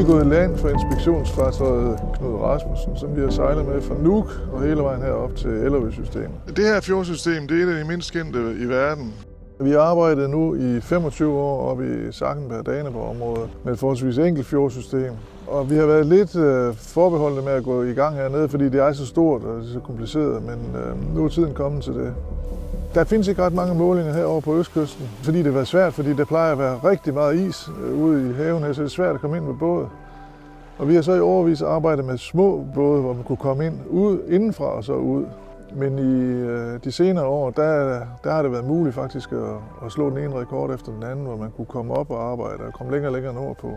vi gået i land for inspektionsfartøjet Knud Rasmussen, som vi har sejlet med fra Nuuk og hele vejen herop til Ellerød-systemet. Det her fjordsystem, det er et af de mindst kendte i verden. Vi har arbejdet nu i 25 år oppe i Sakkenberg-Daneborg-området med et forholdsvis enkelt fjordsystem. Og vi har været lidt forbeholdne med at gå i gang hernede, fordi det er så stort og så kompliceret, men nu er tiden kommet til det. Der findes ikke ret mange målinger herovre på østkysten, fordi det har været svært, fordi der plejer at være rigtig meget is ude i haven her, så det er svært at komme ind med båd. Og vi har så i årevis arbejdet med små både, hvor man kunne komme ind indenfra og så ud. Men i de senere år, der har det været muligt faktisk at slå den ene rekord efter den anden, hvor man kunne komme op og arbejde og komme længere og længere nordpå.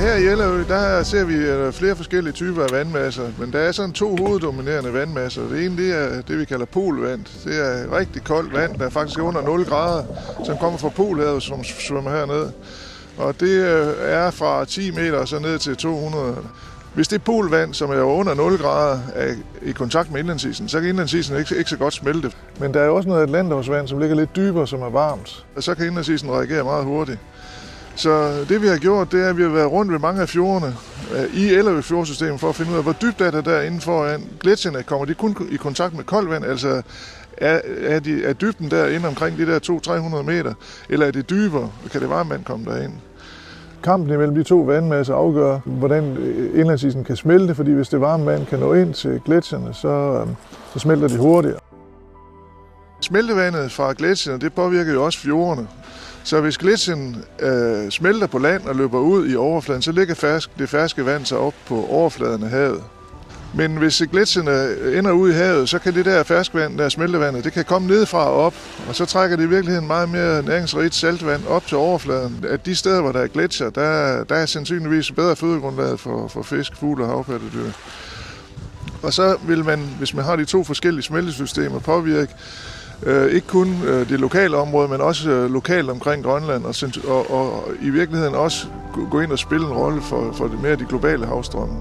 Her i Ellerød, der ser vi flere forskellige typer af vandmasser, men der er sådan 2 hoveddominerende vandmasser. Det ene, det er det, vi kalder polvand. Det er rigtig koldt vand, der er faktisk under 0 grader, som kommer fra Polhavet, som svømmer herned. Og det er fra 10 meter og så ned til 200. Hvis det polvand, som er under 0 grader, er i kontakt med indlandsisen, så kan indlandsisen ikke så godt smelte. Men der er også noget atlanterhavsvand, som ligger lidt dybere, som er varmt. Og så kan indlandsisen reagere meget hurtigt. Så det vi har gjort, det er, at vi har været rundt ved mange af fjordene i Ellerød fjordsystemet for at finde ud af, hvor dybt er det der inden foran. Gletsjerne kommer de kun i kontakt med koldt vand, altså er dybden der inde omkring de der 200-300 meter, eller er det dybere, kan det varme vand komme derind? Kampen imellem de 2 vandmasser afgør, hvordan indlandsisen kan smelte, fordi hvis det varme vand kan nå ind til gletsjerne, så smelter de hurtigere. Smeltevandet fra gletsjerne, det påvirker jo også fjordene. Så hvis gletsjeren smelter på land og løber ud i overfladen, så ligger det ferske vand så op på overfladen af havet. Men hvis gletsjerne ender ud i havet, så kan det der ferskvand, der smeltevandet, det kan komme nedefra og op, og så trækker det i virkeligheden meget mere næringsrigt saltvand op til overfladen. At de steder, hvor der er gletsjer, der er sandsynligvis bedre fødegrundlag for fisk, fugle og havpattedyr. Og så vil man, hvis man har de 2 forskellige smeltesystemer, påvirke ikke kun det lokale område, men også lokalt omkring Grønland, og i virkeligheden også gå ind og spille en rolle for det mere de globale havstrømme.